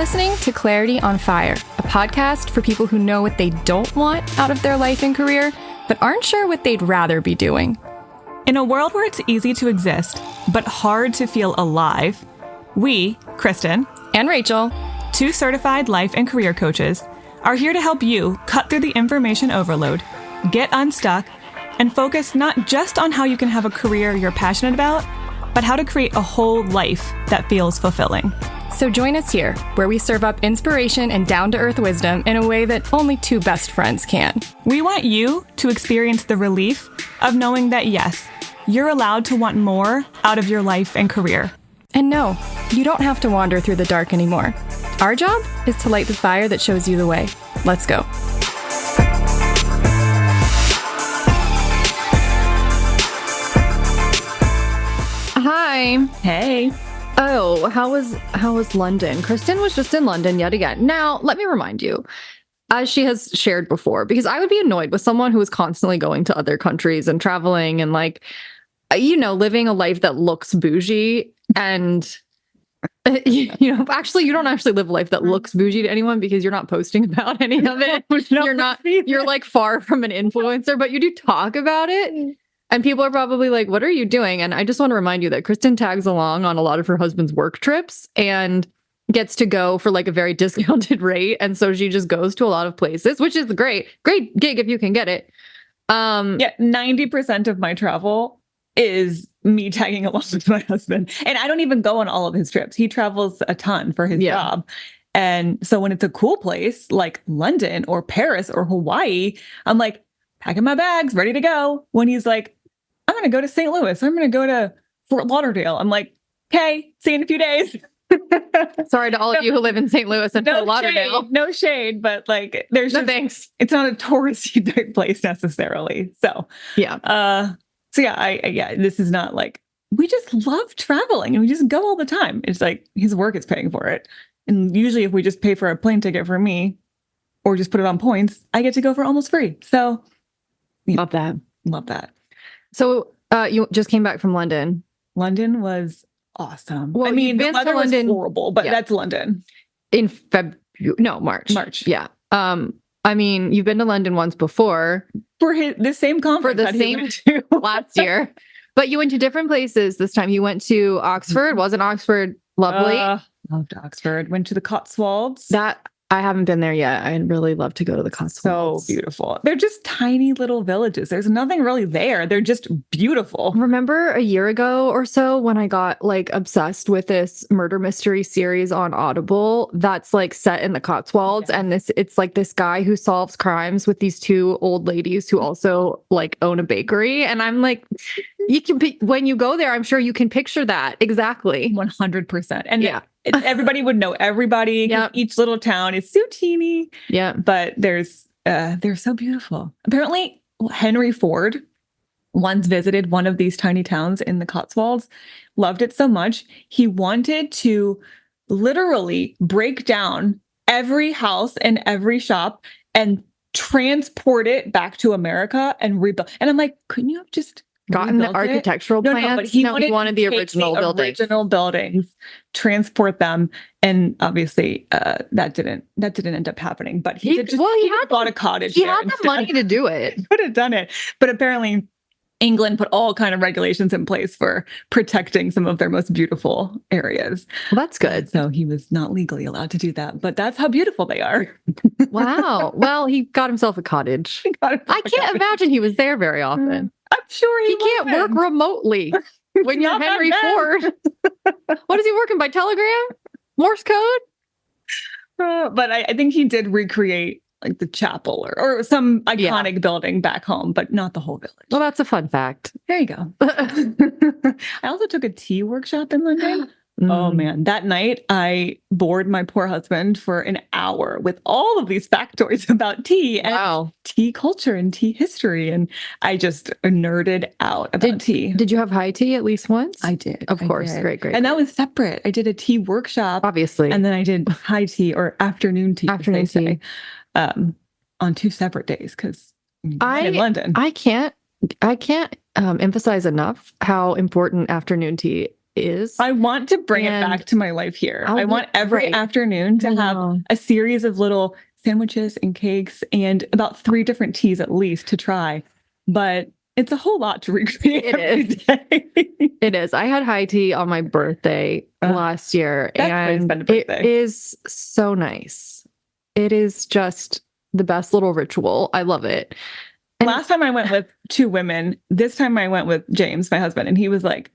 listening to Clarity on Fire, a podcast for people who know what they don't want out of their life and career, but aren't sure what they'd rather be doing. In a world where it's easy to exist, but hard to feel alive, we, Kristen and Rachel, two certified life and career coaches, are here to help you cut through the information overload, get unstuck, and focus not just on how you can have a career you're passionate about, but how to create a whole life that feels fulfilling. So join us here, where we serve up inspiration and down-to-earth wisdom in a way that only two best friends can. We want you to experience the relief of knowing that, yes, you're allowed to want more out of your life and career. And no, you don't have to wander through the dark anymore. Our job is to light the fire that shows you the way. Let's go. Hi. Hey. Oh, how was London? Kristen was just in London yet again. Now, let me remind you, as she has shared before, because I would be annoyed with someone who is constantly going to other countries and traveling and living a life that looks bougie. And, actually, you don't actually live a life that looks bougie to anyone because you're not posting about any of it. You're like far from an influencer, but you do talk about it. And people are probably like, what are you doing? And I just want to remind you that Kristen tags along on a lot of her husband's work trips and gets to go for like a very discounted rate. And so she just goes to a lot of places, which is great gig if you can get it. 90% of my travel is me tagging along with my husband. And I don't even go on all of his trips. He travels a ton for his job. And so when it's a cool place like London or Paris or Hawaii, I'm like packing my bags, ready to go. When he's like, I'm going to go to St. Louis. I'm going to go to Fort Lauderdale. I'm like, okay, see you in a few days. Sorry to all of you who live in St. Louis and Fort Lauderdale. No shade, but like, there's no thanks. It's not a touristy place necessarily. So yeah. This is not like, we just love traveling and we just go all the time. It's like his work is paying for it. And usually if we just pay for a plane ticket for me or just put it on points, I get to go for almost free. So love that. So you just came back from London. London was awesome. Well, the weather was horrible, but that's London. In March. March. Yeah. You've been to London once before. For the same conference. For the same last year. But you went to different places this time. You went to Oxford. Wasn't Oxford lovely? Loved Oxford. Went to the Cotswolds. That I haven't been there yet. I'd really love to go to the Cotswolds. So beautiful. They're just tiny little villages. There's nothing really there. They're just beautiful. Remember a year ago or so when I got like obsessed with this murder mystery series on Audible that's like set in the Cotswolds, and it's like this guy who solves crimes with these two old ladies who also like own a bakery, and I'm like, you can when you go there, I'm sure you can picture that exactly. 100%. And everybody would know everybody. Yep. Each little town is so teeny. Yeah. But they're so beautiful. Apparently, Henry Ford once visited one of these tiny towns in the Cotswolds, loved it so much, he wanted to literally break down every house and every shop and transport it back to America and rebuild. And I'm like, couldn't you have just gotten the architectural plans? No, but he wanted the original buildings. Original buildings, transport them, and obviously that didn't end up happening. But he had bought a cottage. He had the money to do it. He could have done it, but apparently England put all kind of regulations in place for protecting some of their most beautiful areas. Well, that's good. So he was not legally allowed to do that, but that's how beautiful they are. Wow. Well, he got himself a cottage. I can't imagine he was there very often. I'm sure he can't work remotely when you're Henry Ford. What is he working by telegram? Morse code? But I think he did recreate like the chapel or some iconic building back home, but not the whole village. Well, that's a fun fact. There you go. I also took a tea workshop in London. Oh man, that night I bored my poor husband for an hour with all of these factoids about tea and tea culture and tea history. And I just nerded out about tea. Did you have high tea at least once? I did. Of course. Great. And that was separate. I did a tea workshop. Obviously. And then I did high tea or afternoon tea. On two separate days because in London. I can't emphasize enough how important afternoon tea is. I want to bring it back to my life here. I want every afternoon to have a series of little sandwiches and cakes and about 3 different teas at least to try. But it's a whole lot to recreate every day. It is. I had high tea on my birthday last year, and it is so nice. It is just the best little ritual. I love it. And last time I went with 2 women. This time I went with James, my husband, and he was like,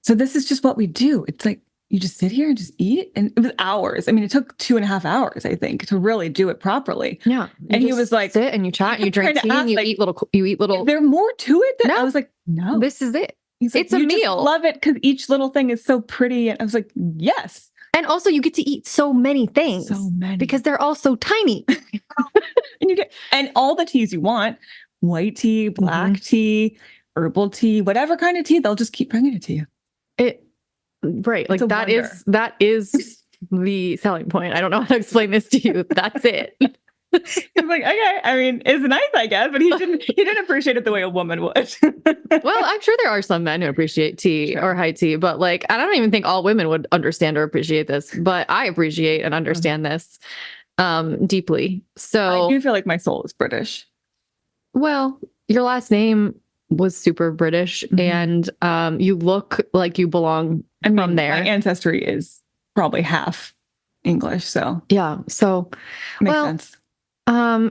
so this is just what we do. It's like, you just sit here and just eat. And it was hours. I mean, it took 2.5 hours, I think, to really do it properly. Yeah. And he was like, sit and you chat, and you drink tea, and you eat little. Is there more to it? I was like, no, this is it. He's like, it's a meal. Love it because each little thing is so pretty. And I was like, yes. And also you get to eat so many things. So many. Because they're all so tiny. and all the teas you want, white tea, black tea, herbal tea, whatever kind of tea, they'll just keep bringing it to you. Right. Like that is the selling point. I don't know how to explain this to you. That's it. He's like, okay, I mean, it's nice, I guess, but he didn't appreciate it the way a woman would. Well, I'm sure there are some men who appreciate tea or high tea, but like, I don't even think all women would understand or appreciate this, but I appreciate and understand this deeply. So I do feel like my soul is British. Well, your last name was super British, and you look like you belong from there. My ancestry is probably half English, so yeah. So makes sense.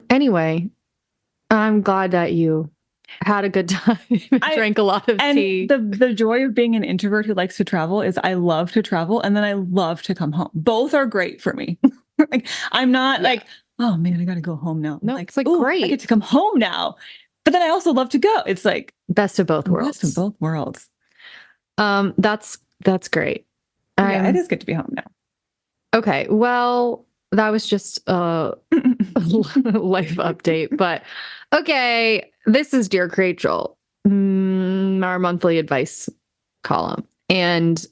Anyway, I'm glad that you had a good time. Drank a lot of tea. The joy of being an introvert who likes to travel is I love to travel, and then I love to come home. Both are great for me. Like I'm not like, oh man, I got to go home now. No, it's like great. I get to come home now. But then I also love to go. It's like best of both worlds. Best of both worlds. That's great. Yeah, it is good to be home now. Okay, well, that was just a life update. But okay, this is Dear Krachel, our monthly advice column. And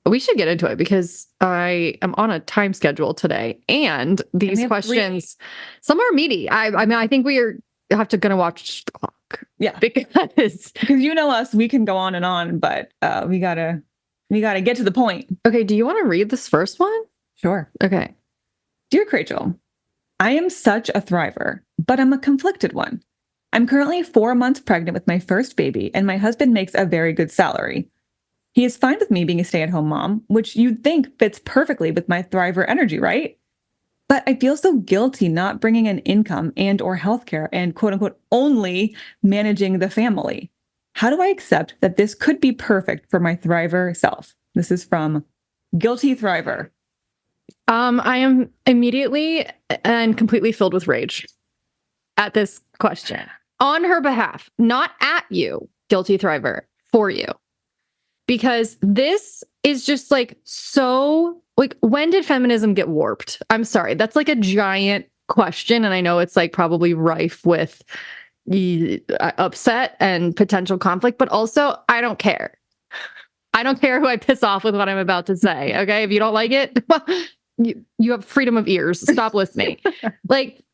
we should get into it because I am on a time schedule today. And these questions, some are meaty. I mean, I think we have to gonna watch the clock. Yeah. Because you know us, we can go on, but we gotta get to the point. Okay, do you want to read this first one? Sure. Okay. Dear Krachel, I am such a thriver, but I'm a conflicted one. I'm currently 4 months pregnant with my first baby, and my husband makes a very good salary. He is fine with me being a stay-at-home mom, which you'd think fits perfectly with my thriver energy, right? But I feel so guilty not bringing in income and or healthcare and quote unquote only managing the family. How do I accept that this could be perfect for my thriver self? This is from Guilty Thriver. I am immediately and completely filled with rage at this question on her behalf, not at you, Guilty Thriver, for you. Because this is just like so, like, when did feminism get warped? I'm sorry. That's like a giant question. And I know it's like probably rife with upset and potential conflict, but also I don't care. I don't care who I piss off with what I'm about to say. Okay. If you don't like it, well, you have freedom of ears. Stop listening. Like,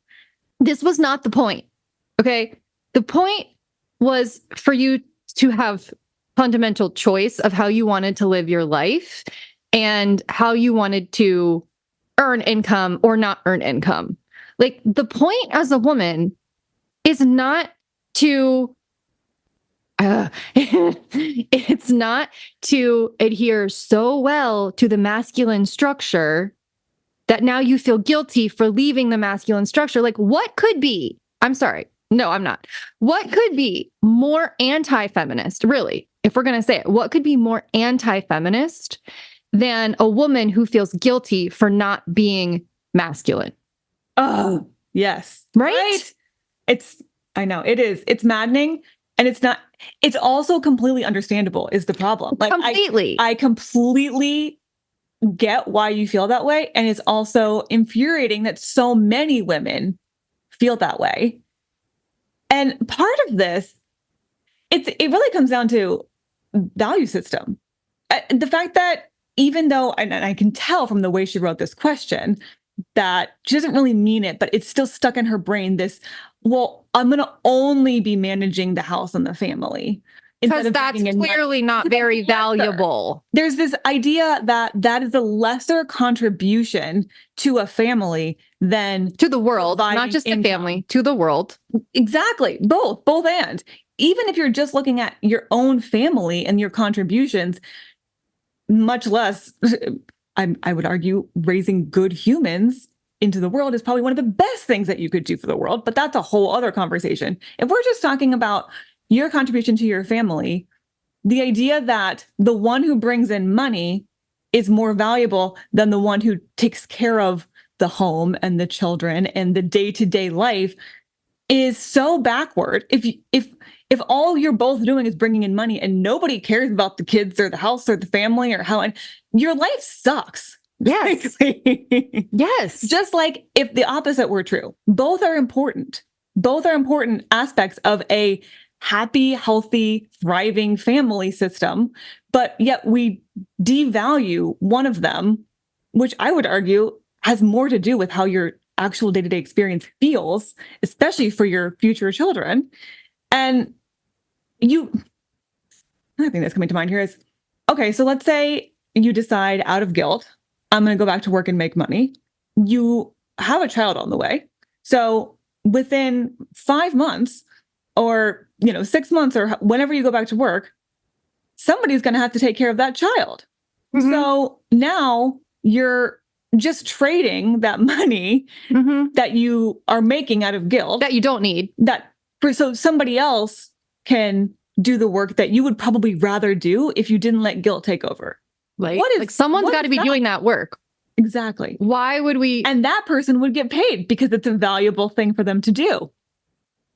this was not the point. Okay. The point was for you to have fundamental choice of how you wanted to live your life and how you wanted to earn income or not earn income. Like, the point as a woman is not to it's not to adhere so well to the masculine structure that now you feel guilty for leaving the masculine structure. Like, what could be, I'm sorry, no, I'm not. What could be more anti-feminist, really, if we're going to say it, what could be more anti-feminist than a woman who feels guilty for not being masculine? Oh, yes. Right? I know it is. It's maddening. And it's also completely understandable is the problem. Like, completely. I completely get why you feel that way. And it's also infuriating that so many women feel that way. And part of this, it really comes down to value system. The fact that even though, and I can tell from the way she wrote this question, that she doesn't really mean it, but it's still stuck in her brain, this, well, I'm going to only be managing the house and the family. Because that's clearly not very valuable. There's this idea that is a lesser contribution to a family than to the world, not just the family, to the world. Exactly. Both and. Even if you're just looking at your own family and your contributions, much less, I would argue, raising good humans into the world is probably one of the best things that you could do for the world. But that's a whole other conversation. If we're just talking about your contribution to your family, the idea that the one who brings in money is more valuable than the one who takes care of the home and the children and the day-to-day life is so backward. If all you're both doing is bringing in money and nobody cares about the kids or the house or the family or how, and your life sucks. Yes. Yes. Just like if the opposite were true, both are important. Both are important aspects of a happy, healthy, thriving family system, but yet we devalue one of them, which I would argue has more to do with how your actual day-to-day experience feels, especially for your future children. And another thing that's coming to mind here is, okay, so let's say you decide out of guilt, I'm going to go back to work and make money. You have a child on the way. So within 5 months or 6 months or whenever you go back to work, somebody's going to have to take care of that child. Mm-hmm. So now you're just trading that money that you are making out of guilt that you don't need, so somebody else can do the work that you would probably rather do if you didn't let guilt take over. Like someone's got to be doing that work. Exactly. Why would we? And that person would get paid because it's a valuable thing for them to do.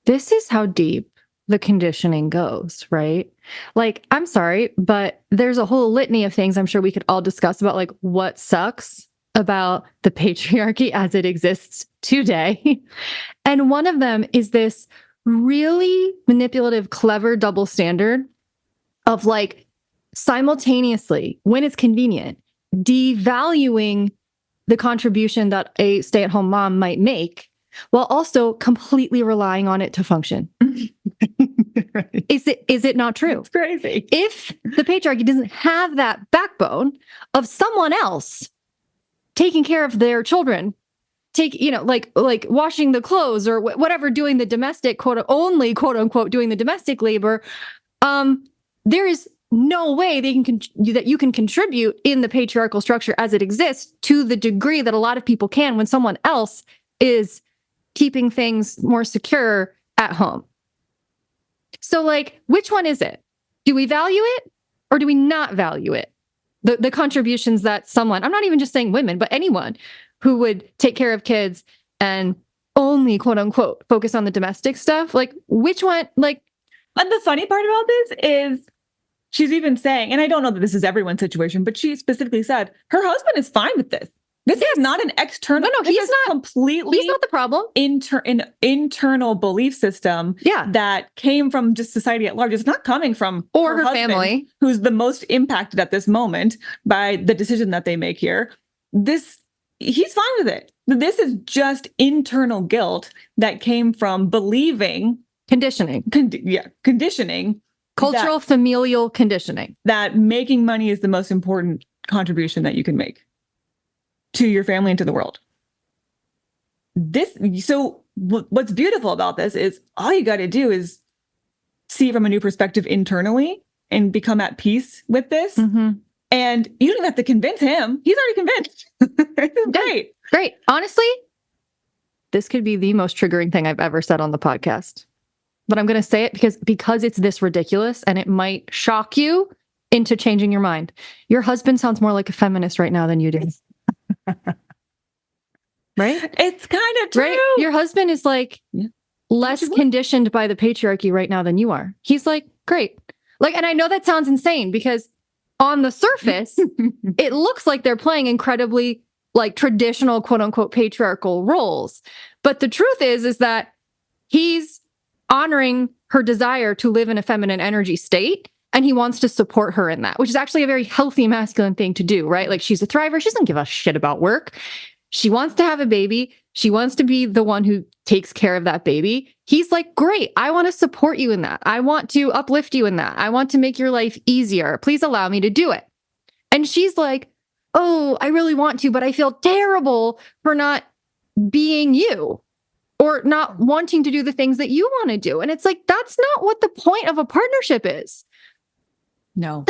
This is how deep the conditioning goes, right? Like, I'm sorry, but there's a whole litany of things I'm sure we could all discuss about like what sucks about the patriarchy as it exists today. And one of them is this really manipulative, clever double standard of like simultaneously, when it's convenient, devaluing the contribution that a stay-at-home mom might make while also completely relying on it to function. Right. Is it not true? It's crazy. If the patriarchy doesn't have that backbone of someone else taking care of their children, like washing the clothes or whatever, doing the domestic quote unquote doing the domestic labor, there is no way that you can contribute in the patriarchal structure as it exists to the degree that a lot of people can when someone else is keeping things more secure at home. So like, which one is it? Do we value it or do we not value it? The contributions that someone, I'm not even just saying women, but anyone who would take care of kids and only quote unquote focus on the domestic stuff, like which one, like. And the funny part about this is she's even saying, and I don't know that this is everyone's situation, but she specifically said her husband is fine with this. This is not an external. No, he's not completely. He's not the problem. An internal belief system. That came from just society at large. It's not coming from her family, who's the most impacted at this moment by the decision that they make here. He's fine with it. This is just internal guilt that came from believing conditioning. Conditioning. Cultural familial conditioning. That making money is the most important contribution that you can make to your family and to the world. So what's beautiful about this is all you got to do is see it from a new perspective internally and become at peace with this. Mm-hmm. And you don't even have to convince him. He's already convinced. Great. Honestly, this could be the most triggering thing I've ever said on the podcast. But I'm going to say it because it's this ridiculous and it might shock you into changing your mind. Your husband sounds more like a feminist right now than you do. Right? It's kind of true. Right? Your husband is like less conditioned by the patriarchy right now than you are. He's like, great. Like, and I know that sounds insane because on the surface, it looks like they're playing incredibly like traditional quote unquote patriarchal roles. But the truth is that he's honoring her desire to live in a feminine energy state. And he wants to support her in that, which is actually a very healthy masculine thing to do, right? Like she's a thriver. She doesn't give a shit about work. She wants to have a baby. She wants to be the one who takes care of that baby. He's like, great. I want to support you in that. I want to uplift you in that. I want to make your life easier. Please allow me to do it. And she's like, oh, I really want to, but I feel terrible for not being you or not wanting to do the things that you want to do. And it's like, that's not what the point of a partnership is. No.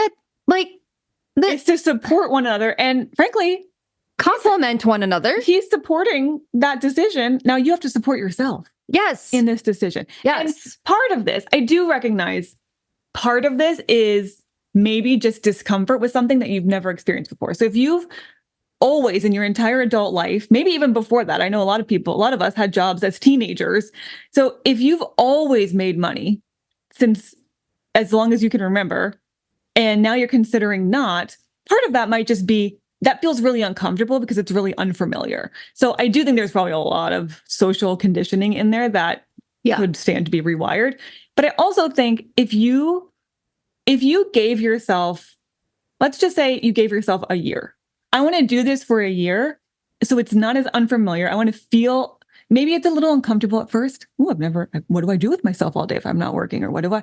It's to support one another. And frankly, complement one another. He's supporting that decision. Now you have to support yourself. Yes. In this decision. Yes. And part of this, I do recognize part of this is maybe just discomfort with something that you've never experienced before. So if you've always in your entire adult life, maybe even before that, I know a lot of us had jobs as teenagers. So if you've always made money since as long as you can remember, and now you're considering not, part of that might just be that feels really uncomfortable because it's really unfamiliar. So I do think there's probably a lot of social conditioning in there that could stand to be rewired. But I also think if you gave yourself, let's just say you gave yourself a year. I want to do this for a year so it's not as unfamiliar. I want to feel, maybe it's a little uncomfortable at first. What do I do with myself all day if I'm not working? Or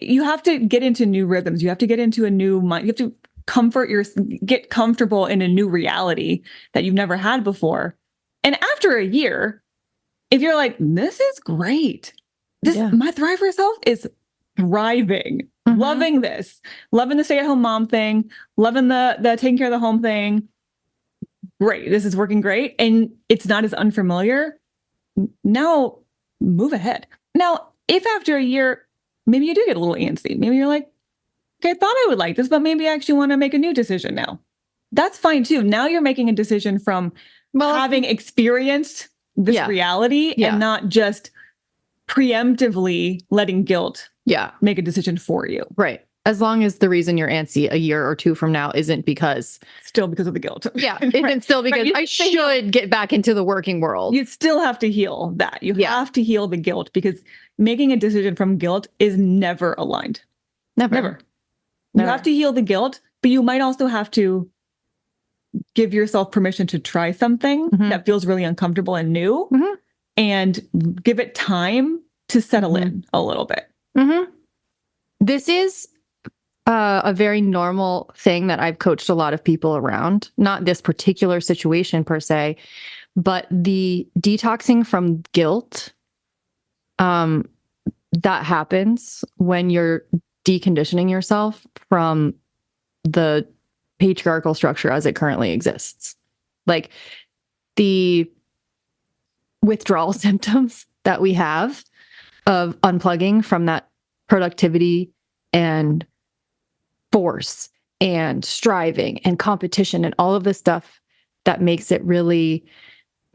you have to get into new rhythms. You have to get into a new mind. You have to get comfortable in a new reality that you've never had before. And after a year, if you're like, this is great. My Thrive for Yourself is thriving, loving this, loving the stay-at-home mom thing, loving the taking care of the home thing. Great. This is working great. And it's not as unfamiliar. Now move ahead. Now, if after a year, maybe you do get a little antsy, maybe you're like, okay, I thought I would like this, but maybe I actually want to make a new decision now. That's fine too. Now you're making a decision from having experienced this reality and not just preemptively letting guilt make a decision for you. Right. As long as the reason you're antsy a year or two from now isn't still because of the guilt. Yeah. It's still because I should get back into the working world. You still have to heal that. You have to heal the guilt because making a decision from guilt is never aligned. Never. You have to heal the guilt, but you might also have to give yourself permission to try something that feels really uncomfortable and new and give it time to settle in a little bit. This is a very normal thing that I've coached a lot of people around, not this particular situation per se, but the detoxing from guilt that happens when you're deconditioning yourself from the patriarchal structure as it currently exists. Like the withdrawal symptoms that we have of unplugging from that productivity and force and striving and competition and all of the stuff that makes it really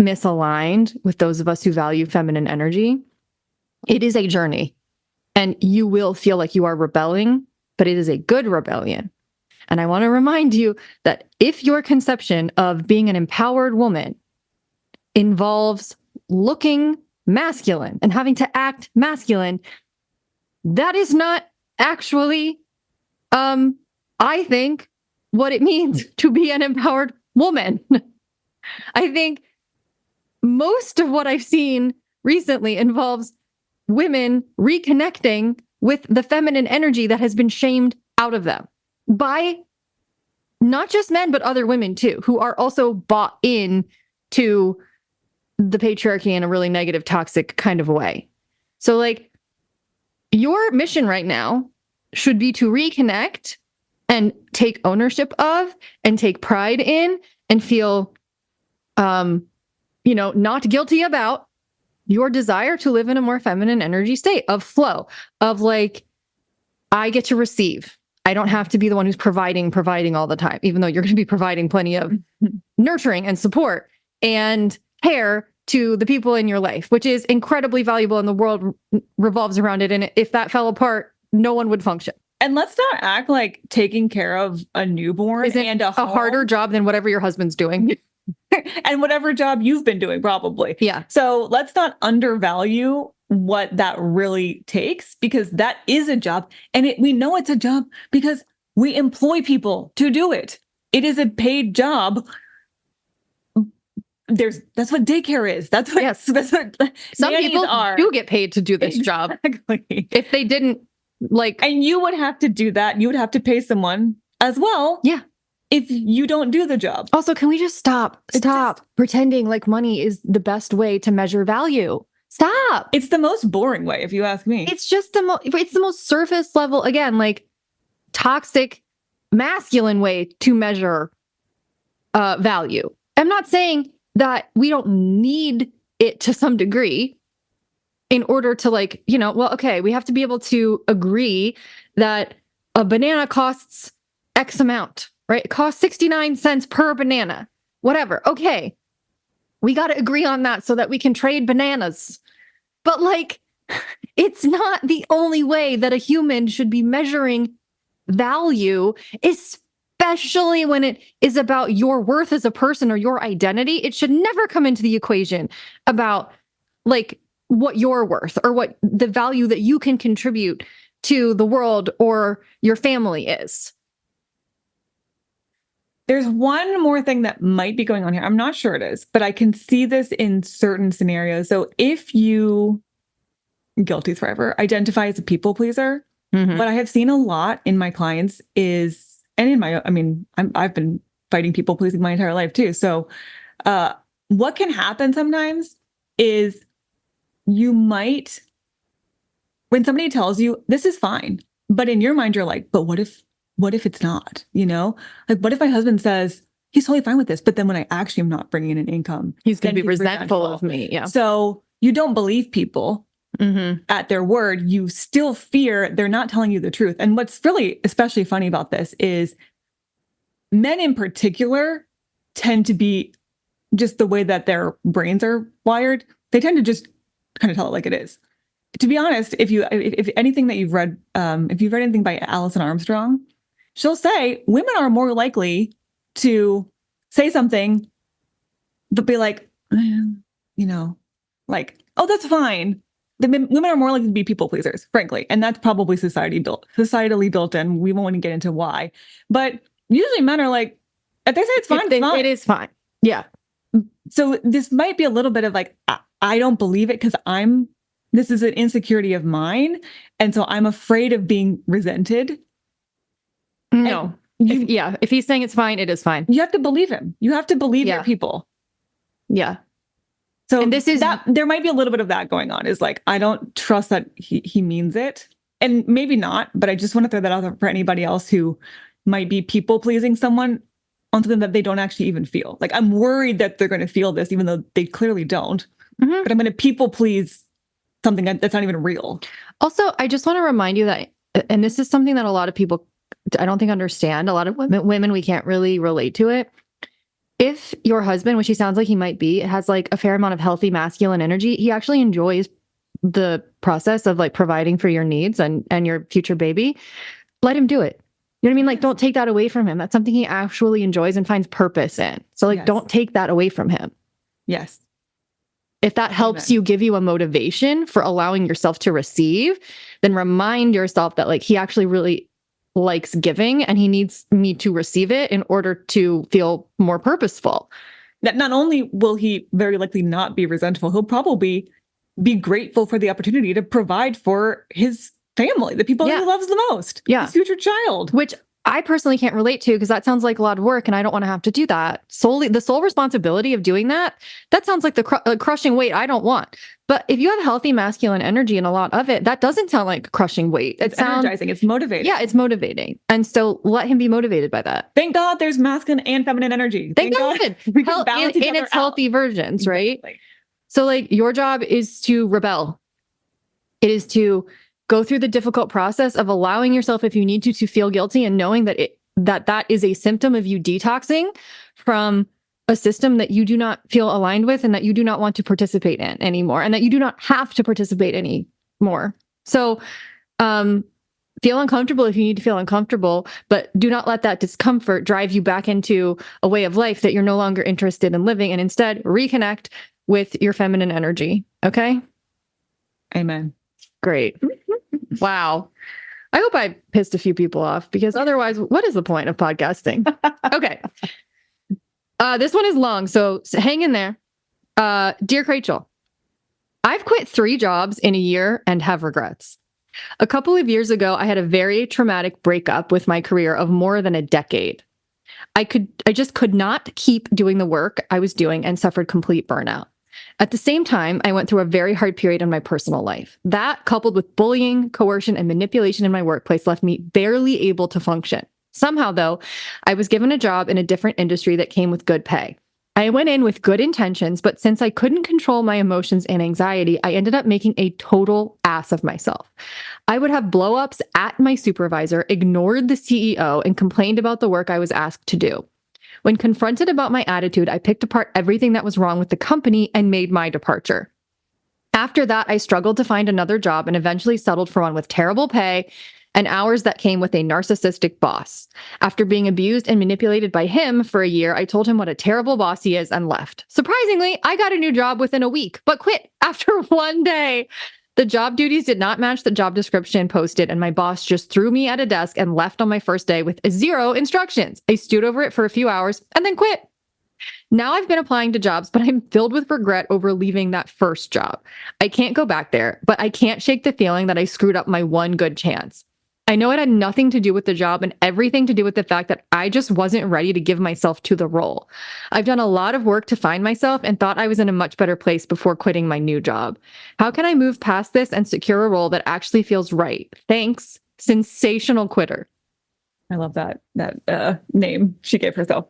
misaligned with those of us who value feminine energy. It is a journey. And you will feel like you are rebelling, but it is a good rebellion. And I want to remind you that if your conception of being an empowered woman involves looking masculine and having to act masculine, that is not actually, I think, what it means to be an empowered woman. I think most of what I've seen recently involves women reconnecting with the feminine energy that has been shamed out of them by not just men, but other women too, who are also bought in to the patriarchy in a really negative, toxic kind of way. So like your mission right now should be to reconnect and take ownership of and take pride in and feel, not guilty about your desire to live in a more feminine energy state of flow, of like, I get to receive. I don't have to be the one who's providing all the time, even though you're going to be providing plenty of nurturing and support and care to the people in your life, which is incredibly valuable and the world revolves around it. And if that fell apart, no one would function. And let's not act like taking care of a newborn and a harder job than whatever your husband's doing. And whatever job you've been doing, probably. Yeah. So let's not undervalue what that really takes, because that is a job. And we know it's a job because we employ people to do it. It is a paid job That's what daycare is. That's what, Yes. that's what Some nannies people are. do get paid to do this job. Exactly. If they didn't And you would have to do that. You would have to pay someone as well. Yeah. If you don't do the job. Also, can we just stop pretending like money is the best way to measure value? Stop. It's the most boring way, if you ask me. It's just it's the most surface level, again, like toxic masculine way to measure value. I'm not saying that we don't need it to some degree in order to we have to be able to agree that a banana costs X amount, right? It costs 69 cents per banana, whatever. Okay. We got to agree on that so that we can trade bananas. But it's not the only way that a human should be measuring value, especially when it is about your worth as a person or your identity. It should never come into the equation about what you're worth or what the value that you can contribute to the world or your family is. There's one more thing that might be going on here. I'm not sure it is, but I can see this in certain scenarios. So if you, guilty forever, identify as a people pleaser, what I have seen a lot in my clients is, and in my, I've been fighting people pleasing my entire life too. So what can happen sometimes is you might, when somebody tells you this is fine, but in your mind, you're like, but what if it's not, what if my husband says he's totally fine with this, but then when I actually am not bringing in an income, he's going to be resentful of me. Yeah. So you don't believe people at their word. You still fear they're not telling you the truth. And what's really especially funny about this is men in particular tend to be just the way that their brains are wired. They tend to just kind of tell it like it is. To be honest, if anything that you've read, if you've read anything by Alison Armstrong, she'll say women are more likely to say something, but be like, oh, that's fine. Women are more likely to be people pleasers, frankly. And that's probably societally built in. We won't even get into why. But usually men are like, if they say it's fine, it's fine. It is fine. Yeah. So this might be a little bit of I don't believe it because this is an insecurity of mine. And so I'm afraid of being resented. No. If he's saying it's fine, it is fine. You have to believe him. You have to believe your people. Yeah. So and this is that there might be a little bit of that going on, is I don't trust that he means it. And maybe not, but I just want to throw that out there for anybody else who might be people pleasing someone on something that they don't actually even feel. I'm worried that they're going to feel this, even though they clearly don't. But I'm going to people please something that's not even real. Also, I just want to remind you that, and this is something that a lot of people, I don't think, understand. A lot of women, we can't really relate to it. If your husband, which he sounds like he might be, has a fair amount of healthy masculine energy, he actually enjoys the process of providing for your needs and your future baby. Let him do it. You know what I mean? Don't take that away from him. That's something he actually enjoys and finds purpose in. So Don't take that away from him. Yes. If that helps you, give you a motivation for allowing yourself to receive, then remind yourself that he actually really likes giving and he needs me to receive it in order to feel more purposeful. That not only will he very likely not be resentful, he'll probably be grateful for the opportunity to provide for his family, the people he loves the most, his future child. Which I personally can't relate to because that sounds like a lot of work and I don't want to have to do that. The sole responsibility of doing that sounds like the crushing weight I don't want. But if you have healthy masculine energy and a lot of it, that doesn't sound like crushing weight. It's energizing. It's motivating. Yeah, it's motivating. And so let him be motivated by that. Thank God there's masculine and feminine energy. Thank God. In its healthy versions, right? Exactly. So your job is to rebel. It is to go through the difficult process of allowing yourself, if you need to feel guilty and knowing that that is a symptom of you detoxing from a system that you do not feel aligned with and that you do not want to participate in anymore and that you do not have to participate anymore. So feel uncomfortable if you need to feel uncomfortable, but do not let that discomfort drive you back into a way of life that you're no longer interested in living, and instead reconnect with your feminine energy. Okay? Amen. Great. Wow. I hope I pissed a few people off because otherwise, what is the point of podcasting? Okay. This one is long, so hang in there. Dear Krachel, I've quit 3 jobs in a year and have regrets. A couple of years ago, I had a very traumatic breakup with my career of more than a decade. I just could not keep doing the work I was doing and suffered complete burnout. At the same time, I went through a very hard period in my personal life. That, coupled with bullying, coercion, and manipulation in my workplace, left me barely able to function. Somehow, though, I was given a job in a different industry that came with good pay. I went in with good intentions, but since I couldn't control my emotions and anxiety, I ended up making a total ass of myself. I would have blowups at my supervisor, ignored the CEO, and complained about the work I was asked to do. When confronted about my attitude, I picked apart everything that was wrong with the company and made my departure. After that, I struggled to find another job and eventually settled for one with terrible pay and hours that came with a narcissistic boss. After being abused and manipulated by him for a year, I told him what a terrible boss he is and left. Surprisingly, I got a new job within a week, but quit after 1 day. The job duties did not match the job description posted, and my boss just threw me at a desk and left on my first day with 0 instructions. I stewed over it for a few hours and then quit. Now I've been applying to jobs, but I'm filled with regret over leaving that first job. I can't go back there, but I can't shake the feeling that I screwed up my one good chance. I know it had nothing to do with the job and everything to do with the fact that I just wasn't ready to give myself to the role. I've done a lot of work to find myself and thought I was in a much better place before quitting my new job. How can I move past this and secure a role that actually feels right? Thanks, Sensational Quitter. I love that name she gave herself.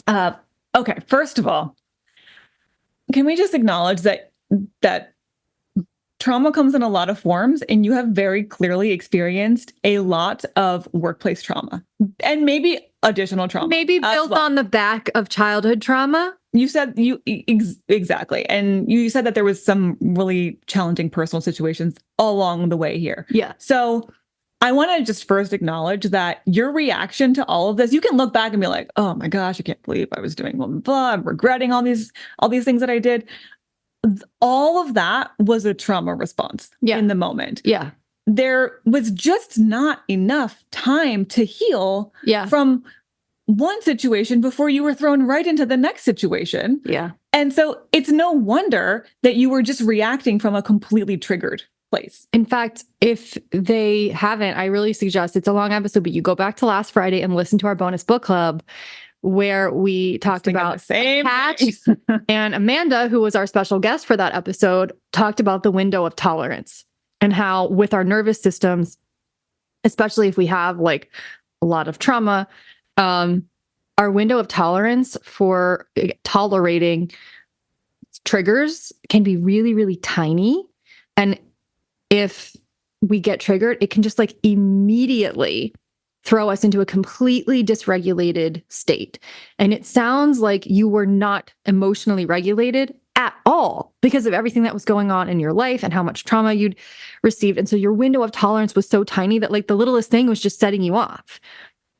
Okay, first of all, can we just acknowledge that trauma comes in a lot of forms, and you have very clearly experienced a lot of workplace trauma and maybe additional trauma. Maybe built on the back of childhood trauma. You said exactly. And you said that there was some really challenging personal situations along the way here. Yeah. So I want to just first acknowledge that your reaction to all of this, you can look back and be like, oh my gosh, I can't believe I was doing blah, blah, blah. I'm regretting all these things that I did. All of that was a trauma response in the moment. Yeah. There was just not enough time to heal from one situation before you were thrown right into the next situation. Yeah. And so it's no wonder that you were just reacting from a completely triggered place. In fact, if they haven't, I really suggest, it's a long episode, but you go back to last Friday and listen to our bonus book club where we talked about the same Patch and Amanda, who was our special guest for that episode, talked about the window of tolerance and how with our nervous systems, especially if we have like a lot of trauma, our window of tolerance for tolerating triggers can be really, really tiny. And if we get triggered, it can just like immediately throw us into a completely dysregulated state. And it sounds like you were not emotionally regulated at all because of everything that was going on in your life and how much trauma you'd received. And so your window of tolerance was so tiny that like the littlest thing was just setting you off.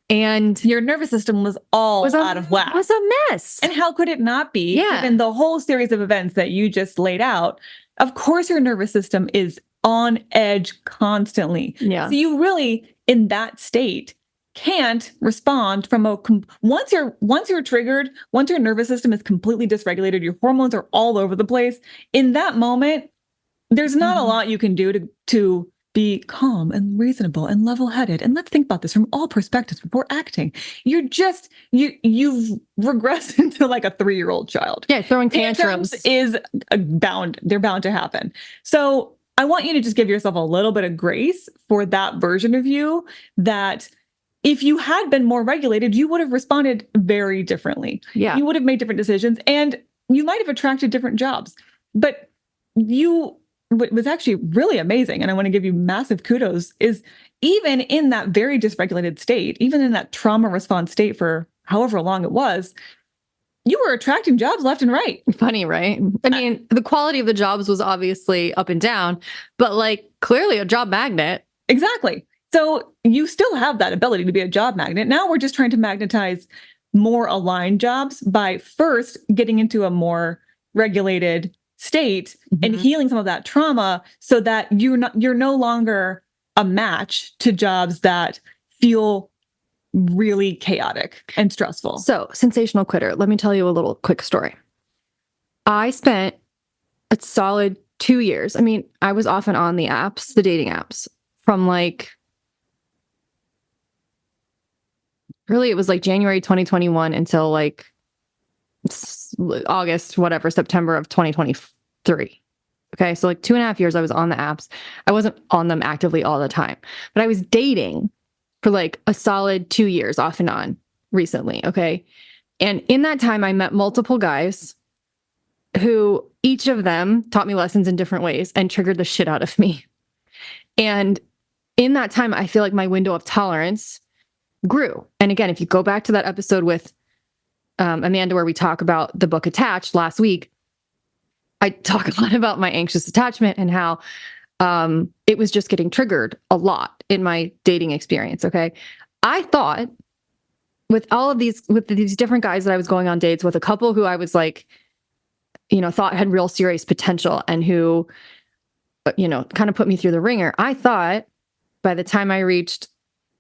And your nervous system was out of whack. It was a mess. And how could it not be? Given the whole series of events that you just laid out, of course your nervous system is on edge constantly. Yeah. So you really, in that state, can't respond from once you're triggered, once your nervous system is completely dysregulated, your hormones are all over the place. In that moment, there's not a lot you can do to be calm and reasonable and level-headed. And let's think about this from all perspectives before acting. You've regressed into like a 3-year-old child. Yeah, throwing tantrums They're bound to happen. So I want you to just give yourself a little bit of grace for that version of you, that if you had been more regulated, you would have responded very differently. Yeah. You would have made different decisions and you might have attracted different jobs. But what was actually really amazing, and I want to give you massive kudos, is even in that very dysregulated state, even in that trauma response state for however long it was, you were attracting jobs left and right. Funny, right? I mean, the quality of the jobs was obviously up and down, but like clearly a job magnet. Exactly. So you still have that ability to be a job magnet. Now we're just trying to magnetize more aligned jobs by first getting into a more regulated state and healing some of that trauma so that you're no longer a match to jobs that feel really chaotic and stressful. So, sensational quitter. Let me tell you a little quick story. I spent a solid 2 years. I mean, I was off and on the apps, the dating apps, from like, really, it was like January 2021 until like August, whatever, September of 2023. Okay. So like 2.5 years I was on the apps. I wasn't on them actively all the time, but I was dating for like a solid 2 years off and on recently. Okay. And in that time, I met multiple guys who each of them taught me lessons in different ways and triggered the shit out of me. And in that time, I feel like my window of tolerance grew. And again, if you go back to that episode with Amanda, where we talk about the book Attached last week, I talk a lot about my anxious attachment and how it was just getting triggered a lot in my dating experience. Okay. I thought with these different guys that I was going on dates with, a couple who I was like, thought had real serious potential and who, kind of put me through the ringer. I thought by the time I reached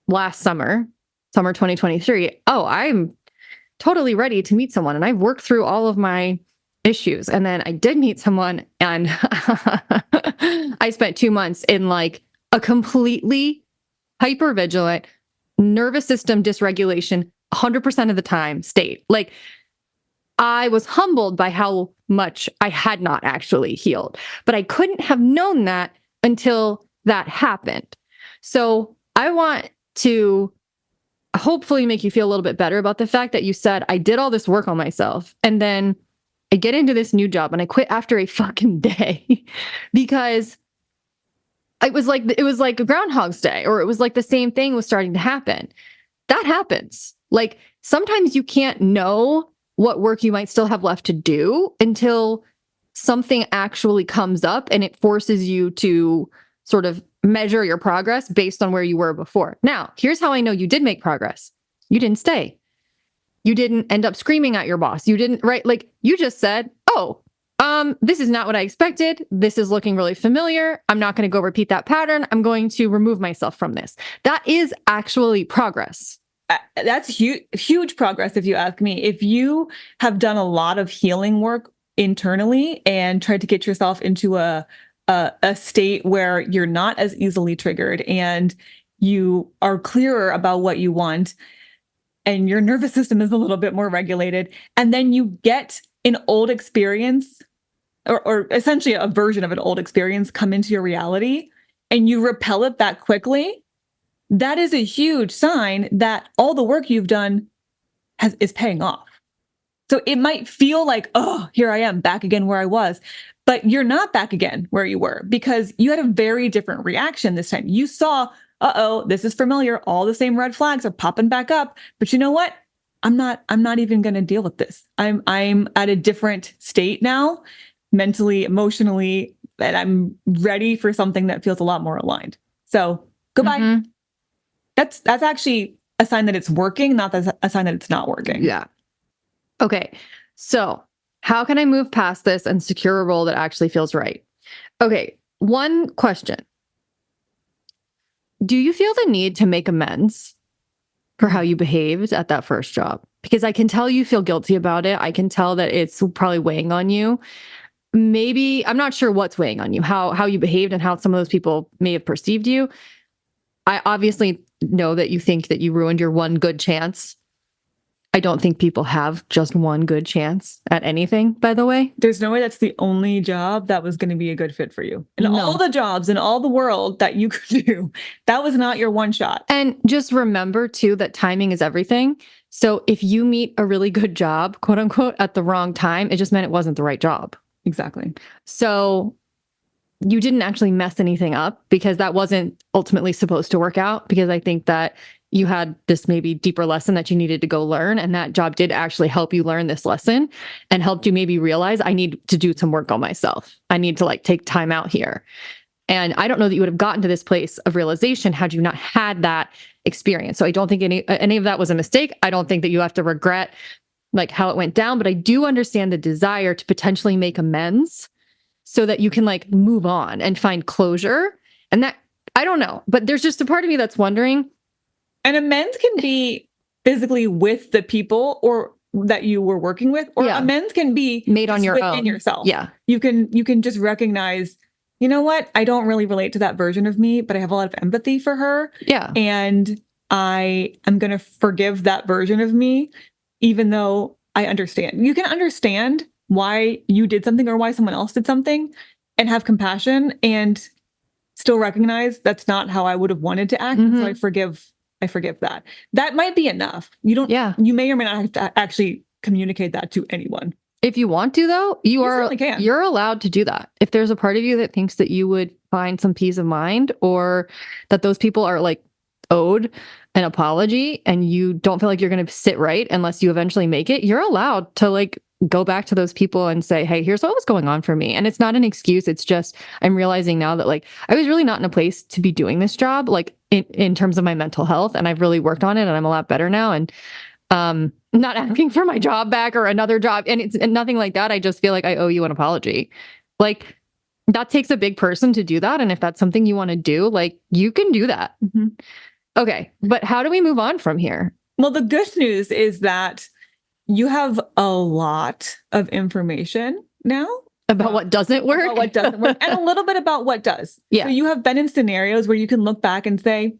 last summer 2023, I'm totally ready to meet someone. And I've worked through all of my issues. And then I did meet someone and I spent 2 months in like a completely hypervigilant nervous system dysregulation 100% of the time state. Like I was humbled by how much I had not actually healed, but I couldn't have known that until that happened. So I want to hopefully make you feel a little bit better about the fact that you said, I did all this work on myself and then I get into this new job and I quit after a fucking day because it was like a Groundhog's Day, or it was like the same thing was starting to happen. That happens. Like sometimes you can't know what work you might still have left to do until something actually comes up and it forces you to sort of measure your progress based on where you were before. Now, here's how I know you did make progress. You didn't stay. You didn't end up screaming at your boss. You didn't, right? Like you just said, this is not what I expected. This is looking really familiar. I'm not going to go repeat that pattern. I'm going to remove myself from this. That is actually progress. That's huge progress, if you ask me. If you have done a lot of healing work internally and tried to get yourself into a state where you're not as easily triggered and you are clearer about what you want and your nervous system is a little bit more regulated, and then you get an old experience or essentially a version of an old experience come into your reality and you repel it that quickly, that is a huge sign that all the work you've done is paying off. So it might feel like, oh, here I am back again where I was, but you're not back again where you were because you had a very different reaction this time. You saw, this is familiar. All the same red flags are popping back up, but you know what? I'm not even going to deal with this. I'm at a different state now, mentally, emotionally, and I'm ready for something that feels a lot more aligned. So goodbye. Mm-hmm. That's actually a sign that it's working, not a sign that it's not working. Yeah. Okay. So how can I move past this and secure a role that actually feels right? Okay. One question. Do you feel the need to make amends for how you behaved at that first job? Because I can tell you feel guilty about it. I can tell that it's probably weighing on you. Maybe, I'm not sure what's weighing on you, how you behaved and how some of those people may have perceived you. I obviously know that you think that you ruined your one good chance. I don't think people have just one good chance at anything, by the way. There's no way that's the only job that was going to be a good fit for you. And all the jobs in all the world that you could do, that was not your one shot. And just remember, too, that timing is everything. So if you meet a really good job, quote unquote, at the wrong time, it just meant it wasn't the right job. Exactly. So you didn't actually mess anything up because that wasn't ultimately supposed to work out, because I think that you had this maybe deeper lesson that you needed to go learn. And that job did actually help you learn this lesson and helped you maybe realize I need to do some work on myself. I need to take time out here. And I don't know that you would have gotten to this place of realization had you not had that experience. So I don't think any of that was a mistake. I don't think that you have to regret how it went down, but I do understand the desire to potentially make amends so that you can move on and find closure. And that, I don't know, but there's just a part of me that's wondering, And amends can be physically with the people or that you were working with, or amends can be made on your within own yourself. Yeah. You can just recognize, you know what? I don't really relate to that version of me, but I have a lot of empathy for her. Yeah. And I am going to forgive that version of me, even though I understand. You can understand why you did something or why someone else did something and have compassion and still recognize that's not how I would have wanted to act. So I forgive that. That might be enough. You may or may not have to actually communicate that to anyone. If you want to, though, you're allowed to do that. If there's a part of you that thinks that you would find some peace of mind, or that those people are like owed an apology and you don't feel like you're going to sit right unless you eventually make it, you're allowed to like go back to those people and say, hey, here's what was going on for me. And it's not an excuse. It's just, I'm realizing now that like, I was really not in a place to be doing this job, like in terms of my mental health. And I've really worked on it and I'm a lot better now. And not asking for my job back or another job. And it's nothing like that. I just feel like I owe you an apology. Like that takes a big person to do that. And if that's something you want to do, like you can do that. Mm-hmm. Okay. But how do we move on from here? Well, the good news is that you have a lot of information now about what doesn't work, and a little bit about what does. Yeah. So you have been in scenarios where you can look back and say,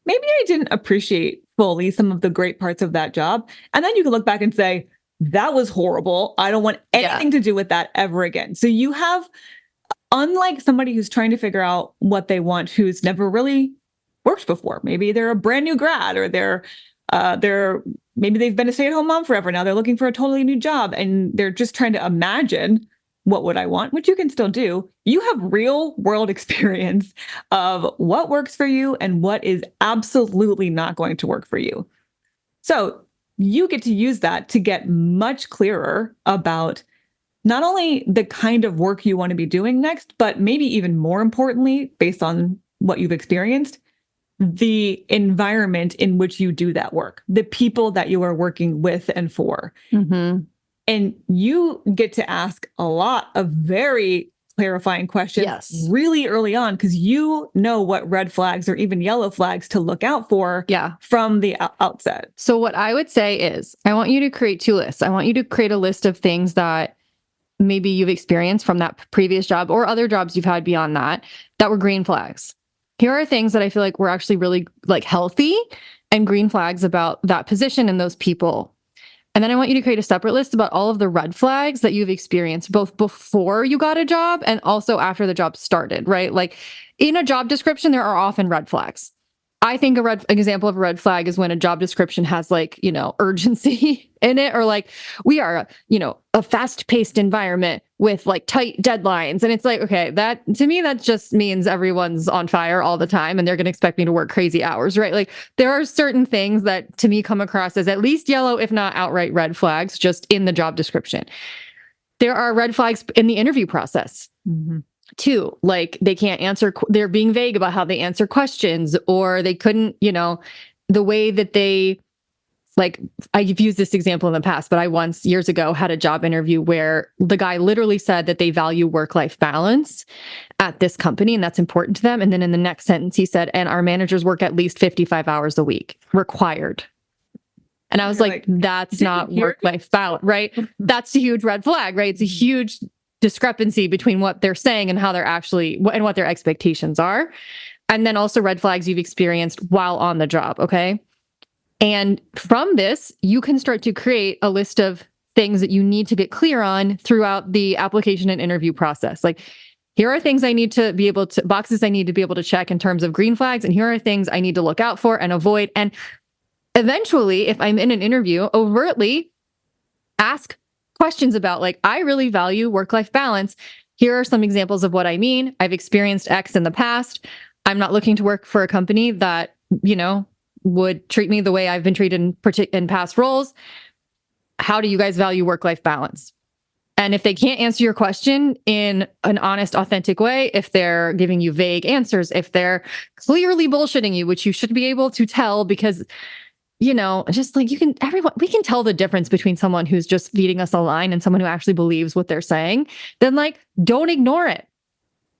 maybe I didn't appreciate fully some of the great parts of that job. And then you can look back and say, that was horrible. I don't want anything to do with that ever again. So you have, unlike somebody who's trying to figure out what they want, who's never really worked before, maybe they're a brand new grad, or maybe they've been a stay-at-home mom forever. Now they're looking for a totally new job and they're just trying to imagine, what would I want? Which you can still do. You have real world experience of what works for you and what is absolutely not going to work for you. So you get to use that to get much clearer about not only the kind of work you want to be doing next, but maybe even more importantly, based on what you've experienced, the environment in which you do that work, the people that you are working with and for. Mm-hmm. And you get to ask a lot of very clarifying questions really early on, because you know what red flags or even yellow flags to look out for from the outset. So what I would say is, I want you to create 2 lists. I want you to create a list of things that maybe you've experienced from that previous job or other jobs you've had beyond that were green flags. Here are things that I feel like were actually really like healthy and green flags about that position and those people. And then I want you to create a separate list about all of the red flags that you've experienced, both before you got a job and also after the job started, right? Like in a job description, there are often red flags. I think an example of a red flag is when a job description has like, urgency in it, or like we are, a fast-paced environment with like tight deadlines. And it's like, okay, that to me, that just means everyone's on fire all the time and they're going to expect me to work crazy hours, right? Like there are certain things that to me come across as at least yellow, if not outright red flags, just in the job description. There are red flags in the interview process. Mm-hmm. Too, like they can't answer, they're being vague about how they answer questions, or they couldn't, the way that they, like, I've used this example in the past, but I once years ago had a job interview where the guy literally said that they value work-life balance at this company and that's important to them. And then in the next sentence, he said, and our managers work at least 55 hours a week required. And I was like, that's not work-life balance, right? That's a huge red flag, right? It's a huge discrepancy between what they're saying and how they're actually, and what their expectations are. And then also red flags you've experienced while on the job. Okay. And from this, you can start to create a list of things that you need to get clear on throughout the application and interview process. Like, here are things I need to be able to, boxes I need to be able to check in terms of green flags. And here are things I need to look out for and avoid. And eventually, if I'm in an interview, overtly ask questions about, like, I really value work-life balance. Here are some examples of what I mean. I've experienced X in the past. I'm not looking to work for a company that, would treat me the way I've been treated in past roles. How do you guys value work-life balance? And if they can't answer your question in an honest, authentic way, if they're giving you vague answers, if they're clearly bullshitting you, which you should be able to tell because, just like we can tell the difference between someone who's just feeding us a line and someone who actually believes what they're saying, then like, don't ignore it.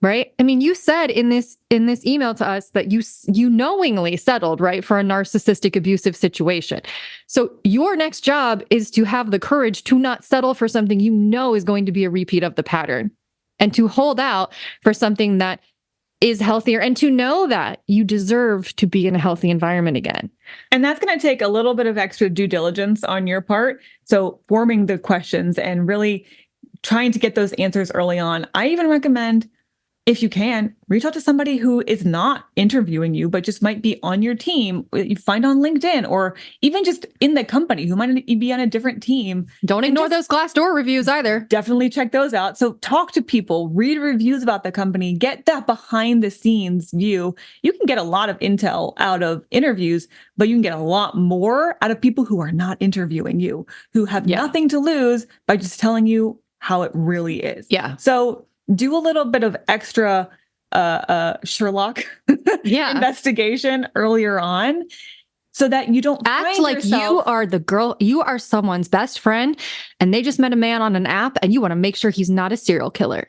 right? I mean, you said in this email to us that you knowingly settled, right, for a narcissistic abusive situation. So your next job is to have the courage to not settle for something you know is going to be a repeat of the pattern, and to hold out for something that is healthier, and to know that you deserve to be in a healthy environment again. And that's going to take a little bit of extra due diligence on your part. So forming the questions and really trying to get those answers early on. I even recommend, if you can, reach out to somebody who is not interviewing you, but just might be on your team. You find on LinkedIn, or even just in the company who might be on a different team. Don't ignore those Glassdoor reviews either. Definitely check those out. So talk to people, read reviews about the company, get that behind the scenes view. You can get a lot of intel out of interviews, but you can get a lot more out of people who are not interviewing you, who have nothing to lose by just telling you how it really is. Yeah. So do a little bit of extra Sherlock investigation earlier on, so that you don't act like you are the girl, you are someone's best friend, and they just met a man on an app, and you want to make sure he's not a serial killer.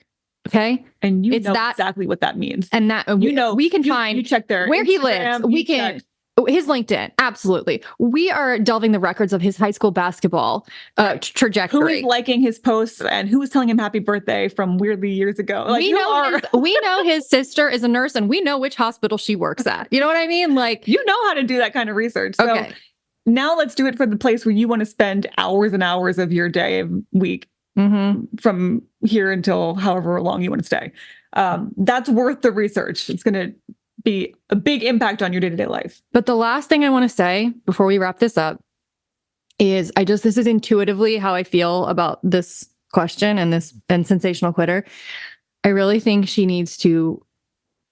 Okay. And you know exactly what that means. And that we can find you check their where Instagram, he lives. We can his LinkedIn. Absolutely. We are delving the records of his high school basketball trajectory. Who is liking his posts and who is telling him happy birthday from weirdly years ago. Like, we know his sister is a nurse, and we know which hospital she works at. You know what I mean? Like, you know how to do that kind of research. So now let's do it for the place where you want to spend hours and hours of your day, week, from here until however long you want to stay. That's worth the research. It's going to be a big impact on your day-to-day life. But the last thing I want to say before we wrap this up is this is intuitively how I feel about this question and Sensational Quitter. I really think she needs to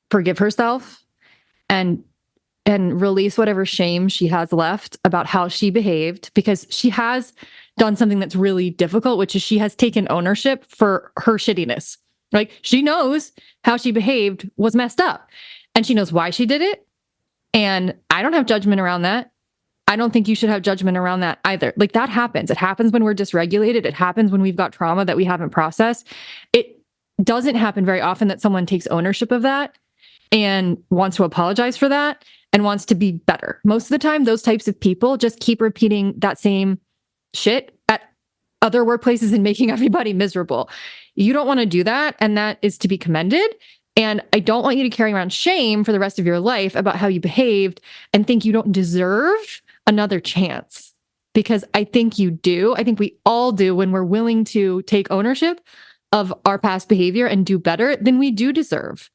forgive herself and release whatever shame she has left about how she behaved, because she has done something that's really difficult, which is she has taken ownership for her shittiness. Like, she knows how she behaved was messed up, and she knows why she did it. And I don't have judgment around that. I don't think you should have judgment around that either. Like, that happens. It happens when we're dysregulated. It happens when we've got trauma that we haven't processed. It doesn't happen very often that someone takes ownership of that and wants to apologize for that and wants to be better. Most of the time, those types of people just keep repeating that same shit at other workplaces and making everybody miserable. You don't want to do that, and that is to be commended. And I don't want you to carry around shame for the rest of your life about how you behaved and think you don't deserve another chance, because I think you do. I think we all do. When we're willing to take ownership of our past behavior and do better, then we do deserve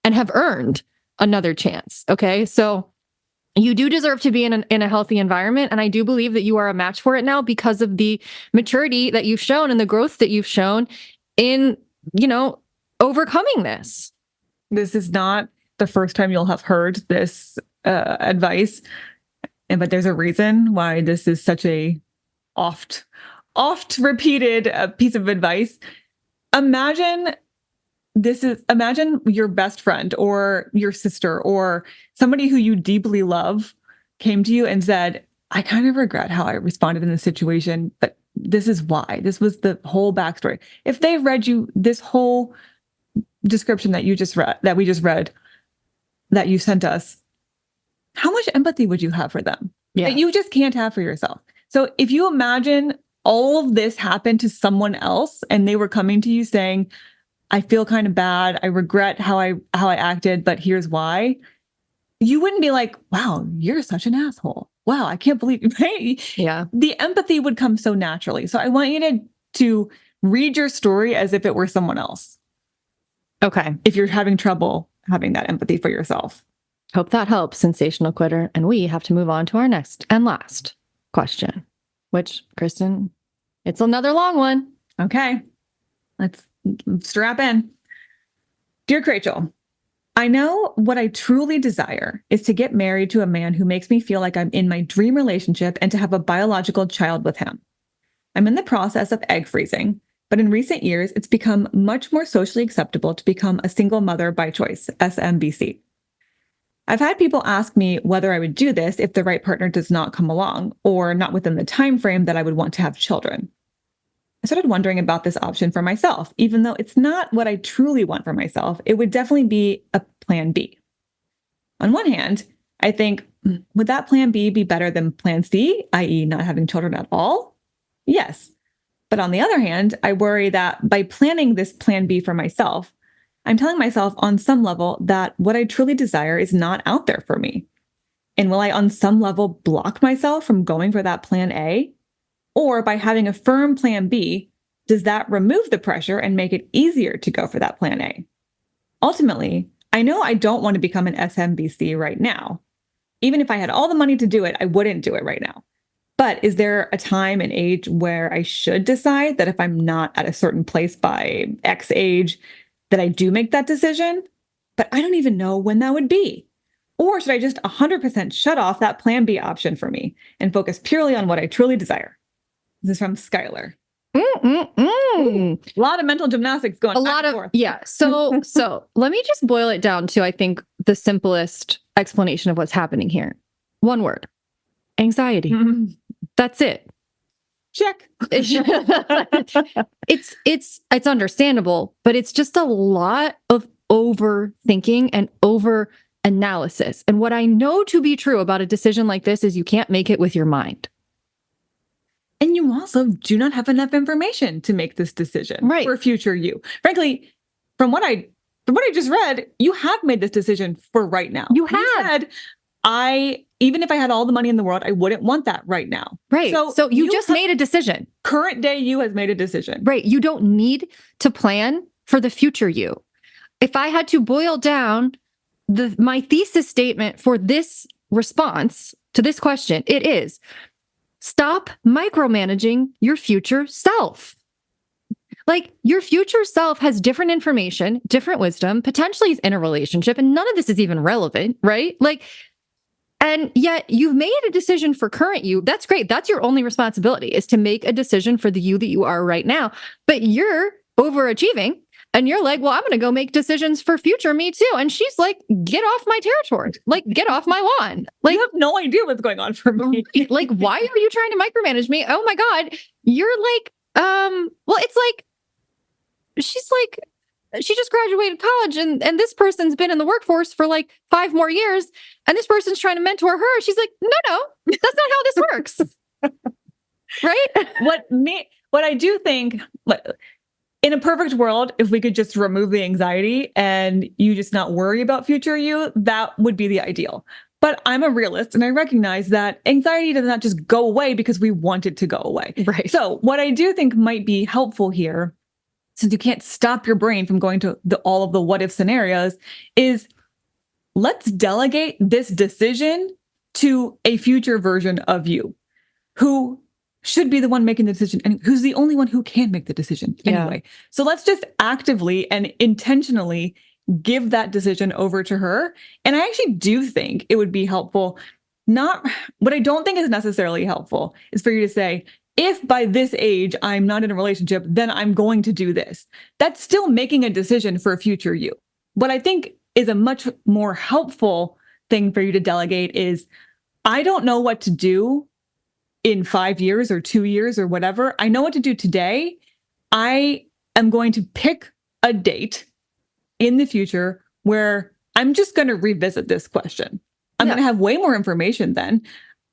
and have earned another chance. Okay. So you do deserve to be in a healthy environment. And I do believe that you are a match for it now because of the maturity that you've shown and the growth that you've shown in, overcoming this. This is not the first time you'll have heard this advice, but there's a reason why this is such a oft repeated piece of advice. Imagine your best friend or your sister or somebody who you deeply love came to you and said, I kind of regret how I responded in this situation, but this is why. This was the whole backstory. If they read you this whole description that we just read, that you sent us, how much empathy would you have for them? Yeah. That you just can't have for yourself. So if you imagine all of this happened to someone else and they were coming to you saying, I feel kind of bad, I regret how I acted, but here's why, you wouldn't be like, wow, you're such an asshole. Wow, I can't believe you. Right? Yeah. The empathy would come so naturally. So I want you to read your story as if it were someone else. Okay. If you're having trouble having that empathy for yourself. Hope that helps, Sensational Quitter. And we have to move on to our next and last question, which, Kristen, it's another long one. Okay. Let's strap in. Dear Krachel, I know what I truly desire is to get married to a man who makes me feel like I'm in my dream relationship and to have a biological child with him. I'm in the process of egg freezing, but in recent years, it's become much more socially acceptable to become a single mother by choice, SMBC. I've had people ask me whether I would do this if the right partner does not come along or not within the time frame that I would want to have children. I started wondering about this option for myself. Even though it's not what I truly want for myself, it would definitely be a plan B. On one hand, I think, would that plan B be better than plan C, i.e. not having children at all? Yes. But on the other hand, I worry that by planning this plan B for myself, I'm telling myself on some level that what I truly desire is not out there for me. And will I on some level block myself from going for that plan A? Or by having a firm plan B, does that remove the pressure and make it easier to go for that plan A? Ultimately, I know I don't want to become an SMBC right now. Even if I had all the money to do it, I wouldn't do it right now. But is there a time and age where I should decide that if I'm not at a certain place by X age, that I do make that decision? But I don't even know when that would be. Or should I just 100% shut off that plan B option for me and focus purely on what I truly desire? This is from Skylar. A lot of mental gymnastics going on. A lot of forth. Yeah. So let me just boil it down to, I think, the simplest explanation of what's happening here. One word: anxiety. That's it. Check. It's understandable, but it's just a lot of overthinking and over analysis. And what I know to be true about a decision like this is you can't make it with your mind. And you also do not have enough information to make this decision for future you. Frankly, from what I just read, you have made this decision for right now. You have. Even if I had all the money in the world, I wouldn't want that right now. Right. So you just made a decision. Current day you has made a decision. Right. You don't need to plan for the future you. If I had to boil down my thesis statement for this response to this question, it is: stop micromanaging your future self. Like, your future self has different information, different wisdom, potentially is in a relationship, and none of this is even relevant, right? And yet you've made a decision for current you. That's great. That's your only responsibility, is to make a decision for the you that you are right now. But you're overachieving and you're like, well, I'm going to go make decisions for future me too. And she's like, get off my territory. Like, get off my lawn. Like, you have no idea what's going on for me. Like, why are you trying to micromanage me? Oh my God. You're like, well, it's like, she's like, she just graduated college and this person's been in the workforce for like 5 more years. And this person's trying to mentor her. She's like, no, that's not how this works. Right? What I do think, in a perfect world, if we could just remove the anxiety and you just not worry about future you, that would be the ideal. But I'm a realist and I recognize that anxiety does not just go away because we want it to go away. Right. So what I do think might be helpful here, since you can't stop your brain from going to all of the what if scenarios, is let's delegate this decision to a future version of you who should be the one making the decision and who's the only one who can make the decision anyway. Yeah. So let's just actively and intentionally give that decision over to her. And I actually do think it would be helpful. What I don't think is necessarily helpful is for you to say, if by this age I'm not in a relationship, then I'm going to do this. That's still making a decision for a future you. What I think is a much more helpful thing for you to delegate is, I don't know what to do in 5 years or 2 years or whatever. I know what to do today. I am going to pick a date in the future where I'm just going to revisit this question. I'm going to have way more information then.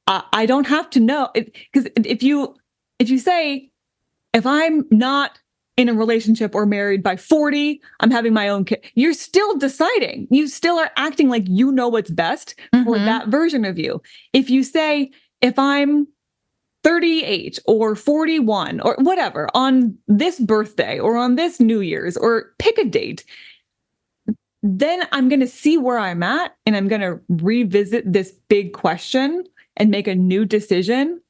I don't have to know, because if you say, if I'm not in a relationship or married by 40, I'm having my own kid, you're still deciding. You still are acting like you know what's best for that version of you. If you say, if I'm 38 or 41 or whatever on this birthday or on this New Year's, or pick a date, then I'm going to see where I'm at and I'm going to revisit this big question and make a new decision.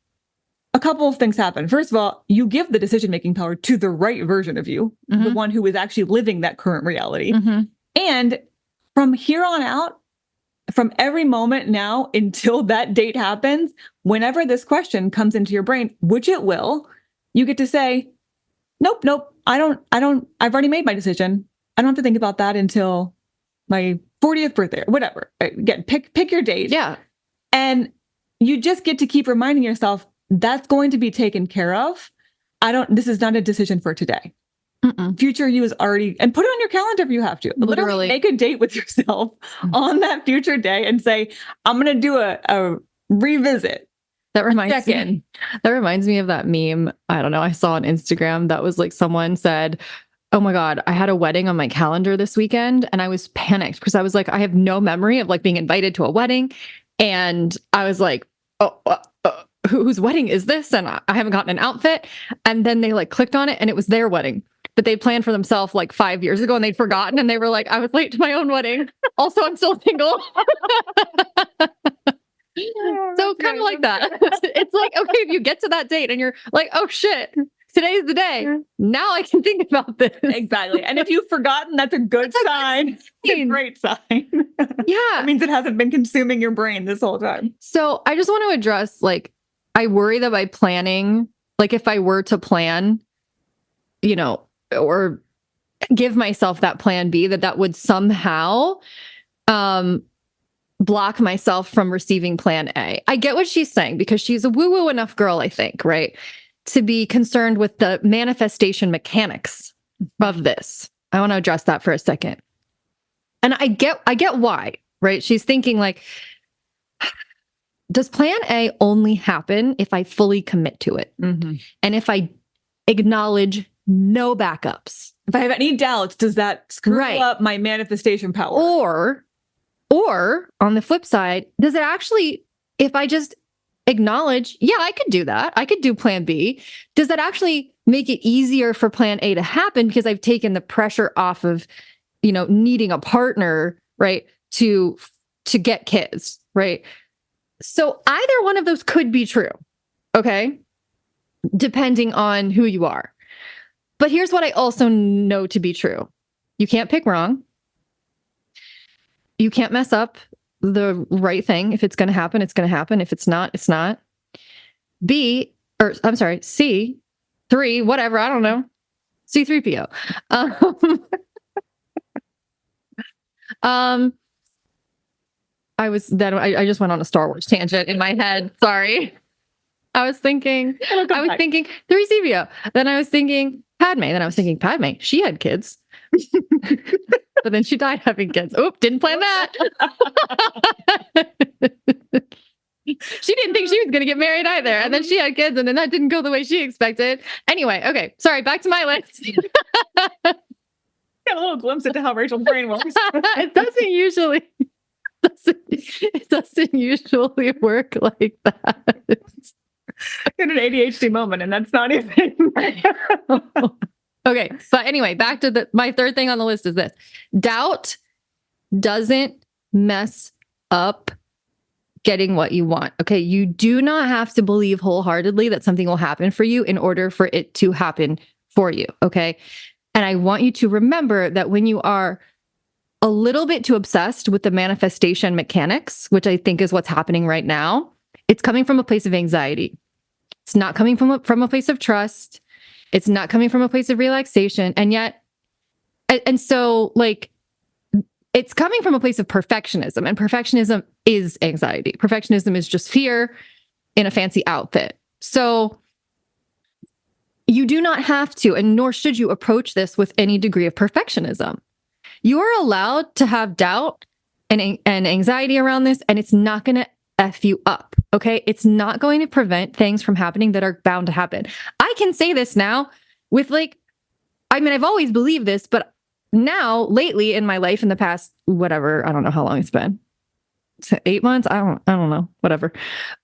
A couple of things happen. First of all, you give the decision-making power to the right version of you, the one who is actually living that current reality. And from here on out, from every moment now until that date happens, whenever this question comes into your brain, which it will, you get to say, nope, I've already made my decision. I don't have to think about that until my 40th birthday or whatever. Again, pick your date. Yeah. And you just get to keep reminding yourself that's going to be taken care of. this is not a decision for today. Future you is already, and put it on your calendar if you have to. Literally make a date with yourself on that future day and say, I'm going to do a revisit. That reminds me of that meme. I don't know. I saw on Instagram that was like someone said, oh my God, I had a wedding on my calendar this weekend and I was panicked because I was like, I have no memory of like being invited to a wedding. And I was like, whose wedding is this? And I haven't gotten an outfit. And then they like clicked on it and it was their wedding. But they planned for themselves like 5 years ago and they'd forgotten. And they were like, I was late to my own wedding. Also, I'm still single. So kind of like that. It's like, okay, if you get to that date and you're like, oh shit, today's the day. Now I can think about this. Exactly. And if you've forgotten, that's a good sign. It's a great sign. Yeah. It means it hasn't been consuming your brain this whole time. So I just want to address, like, I worry that by planning, like if I were to plan, you know, or give myself that plan B, that would somehow block myself from receiving plan A. I get what she's saying because she's a woo-woo enough girl, I think, right? To be concerned with the manifestation mechanics of this. I want to address that for a second. And I get why, right? She's thinking like, does plan A only happen if I fully commit to it? And if I acknowledge no backups? If I have any doubts, does that screw up my manifestation power? Or on the flip side, does it actually, if I just acknowledge, yeah, I could do that, I could do plan B, does that actually make it easier for plan A to happen because I've taken the pressure off of, you know, needing a partner, right, to get kids, right? So either one of those could be true, okay, depending on who you are. But here's what I also know to be true. You can't pick wrong. You can't mess up the right thing. If it's going to happen, it's going to happen. If it's not, it's not. C, 3, whatever, I don't know. C3PO. I just went on a Star Wars tangent in my head. Sorry. I was thinking 3CPO. Then I was thinking Padme. Then I was thinking Padme. She had kids. But then she died having kids. Oop, didn't plan that. She didn't think she was going to get married either. And then she had kids and then that didn't go the way she expected. Anyway, okay. Sorry, back to my list. Got a little glimpse into how Rachel's brain works. It doesn't usually work like that. In an ADHD moment, and that's not even. Okay, but anyway, back to my third thing on the list is this. Doubt doesn't mess up getting what you want. Okay, you do not have to believe wholeheartedly that something will happen for you in order for it to happen for you. Okay, and I want you to remember that when you are a little bit too obsessed with the manifestation mechanics, which I think is what's happening right now, it's coming from a place of anxiety. It's not coming from a place of trust. It's not coming from a place of relaxation. And so like, it's coming from a place of perfectionism, and perfectionism is anxiety. Perfectionism is just fear in a fancy outfit. So you do not have to, and nor should you approach this with any degree of perfectionism. You are allowed to have doubt and anxiety around this, and it's not going to F you up, okay? It's not going to prevent things from happening that are bound to happen. I can say this now with I've always believed this, but now lately in my life, in the past, whatever, I don't know how long it's been. 8 months? I don't know, whatever.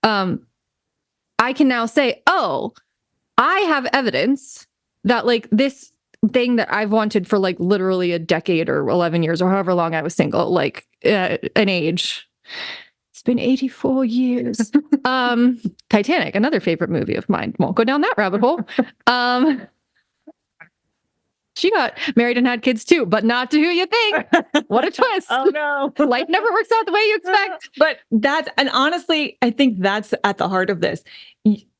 I can now say, oh, I have evidence that like this thing that I've wanted for like literally a decade or 11 years or however long I was single, like an age. It's been 84 years. Titanic, another favorite movie of mine. Won't go down that rabbit hole. She got married and had kids too, but not to who you think. What a twist. Oh no. Life never works out the way you expect. But honestly, I think that's at the heart of this.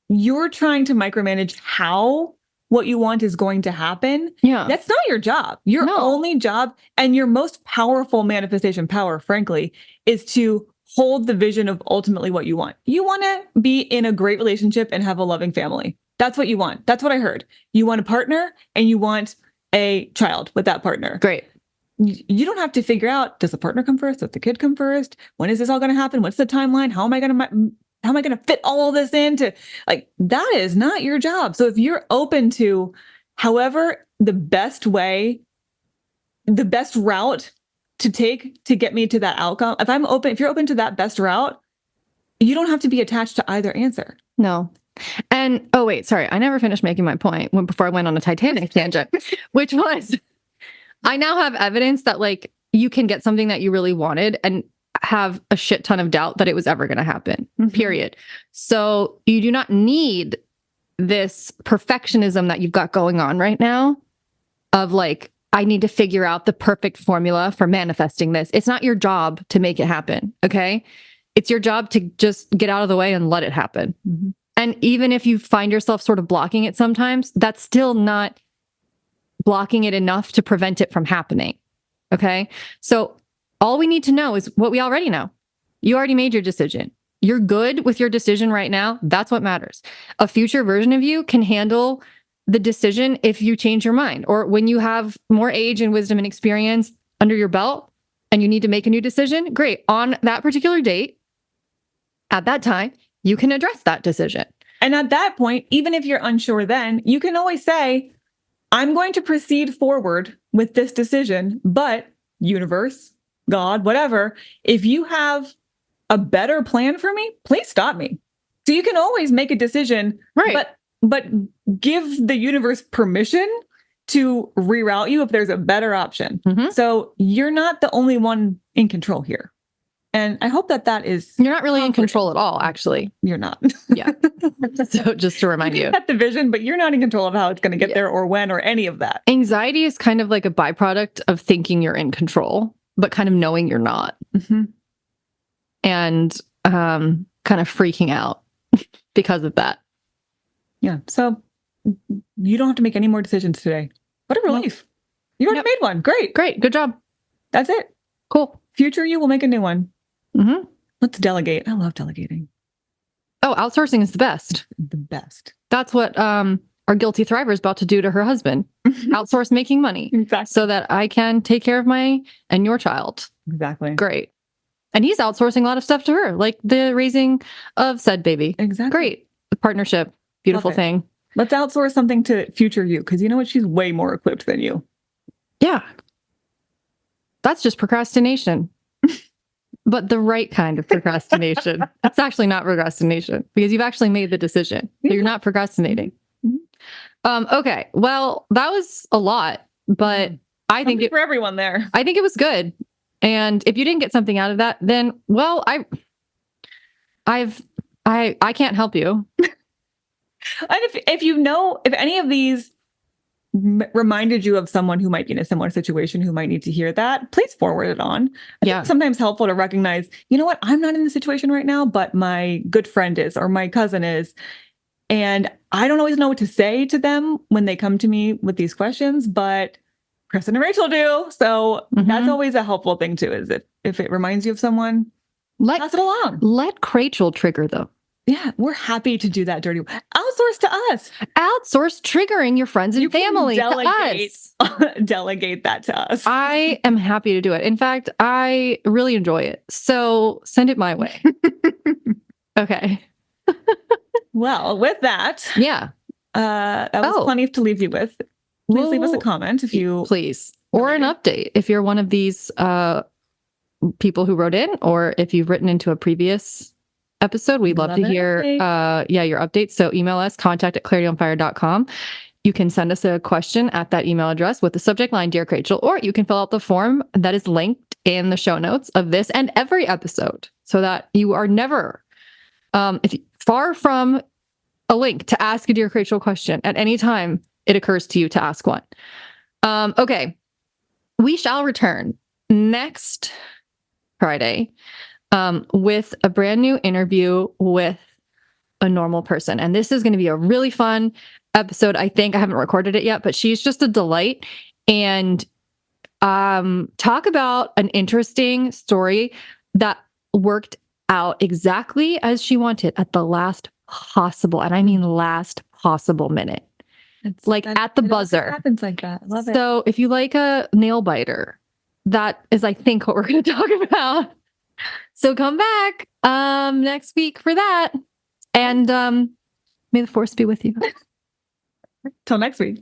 You're trying to micromanage how what you want is going to happen. Yeah. That's not your job. Your only job and your most powerful manifestation power, frankly, is to hold the vision of ultimately what you want. You want to be in a great relationship and have a loving family. That's what you want. That's what I heard. You want a partner and you want a child with that partner. Great. You don't have to figure out, does the partner come first? Does the kid come first? When is this all going to happen? What's the timeline? How am I going to fit all of this into, like, that is not your job. So if you're open to however the best way, the best route to take to get me to that outcome, if you're open to that best route, you don't have to be attached to either answer. No. And, oh, wait, sorry. I never finished making my point before I went on a Titanic tangent, which was, I now have evidence that like you can get something that you really wanted and have a shit ton of doubt that it was ever going to happen, period. So you do not need this perfectionism that you've got going on right now of like, I need to figure out the perfect formula for manifesting this. It's not your job to make it happen. Okay. It's your job to just get out of the way and let it happen. And even if you find yourself sort of blocking it sometimes, that's still not blocking it enough to prevent it from happening. Okay. So all we need to know is what we already know. You already made your decision. You're good with your decision right now. That's what matters. A future version of you can handle the decision if you change your mind, or when you have more age and wisdom and experience under your belt and you need to make a new decision. Great. On that particular date, at that time, you can address that decision. And at that point, even if you're unsure then, you can always say, I'm going to proceed forward with this decision, but universe, God, whatever, if you have a better plan for me, please stop me. So you can always make a decision, right? But give the universe permission to reroute you if there's a better option. So you're not the only one in control here. And I hope that is... You're not really in control at all, actually. You're not. Yeah. So just to remind you. Get the vision, but you're not in control of how it's going to get there or when or any of that. Anxiety is kind of like a byproduct of thinking you're in control, but kind of knowing you're not. And kind of freaking out because of that. Yeah. So you don't have to make any more decisions today. What a relief. You already made one. Great. Great. Good job. That's it. Cool. Future you will make a new one. Let's delegate. I love delegating. Oh, outsourcing is the best. The best. That's what our guilty thriver is about to do to her husband. Outsource making money. Exactly. So that I can take care of my and your child. Exactly. Great. And he's outsourcing a lot of stuff to her, like the raising of said baby. Exactly. Great. Partnership. Beautiful thing. Let's outsource something to future you, because you know what? She's way more equipped than you. Yeah. That's just procrastination. But the right kind of procrastination. It's actually not procrastination because you've actually made the decision. So you're not procrastinating. Okay. Well, that was a lot, but I think for everyone there. I think it was good. And if you didn't get something out of that, then well, I can't help you. And if any of these reminded you of someone who might be in a similar situation who might need to hear that, please forward it on. I think it's sometimes helpful to recognize, you know what, I'm not in the situation right now, but my good friend is, or my cousin is. And I don't always know what to say to them when they come to me with these questions, but Kristen and Rachel do. So that's always a helpful thing too, is if it reminds you of someone, pass it along. Let Krachel trigger them. Yeah, we're happy to do that dirty work. Outsource to us. Outsource triggering your friends and family to us. Delegate that to us. I am happy to do it. In fact, I really enjoy it. So send it my way. Okay. Well, with that, that was plenty to leave you with. Please leave us a comment if you... Please. Or an update if you're one of these people who wrote in, or if you've written into a previous episode. We'd love to hear your updates. So email us, contact@clarityonfire.com. You can send us a question at that email address with the subject line, Dear Krachel, or you can fill out the form that is linked in the show notes of this and every episode so that you are never far from a link to ask a Dear Krachel question at any time it occurs to you to ask one. Okay. We shall return next Friday with a brand new interview with a normal person. And this is going to be a really fun episode. I think I haven't recorded it yet, but she's just a delight. And talk about an interesting story that worked out exactly as she wanted at the last possible, and I mean last possible minute. At the buzzer. Happens like that. Love it. So if you like a nail biter, that is, I think, what we're going to talk about. So come back next week for that. And may the force be with you. Till next week.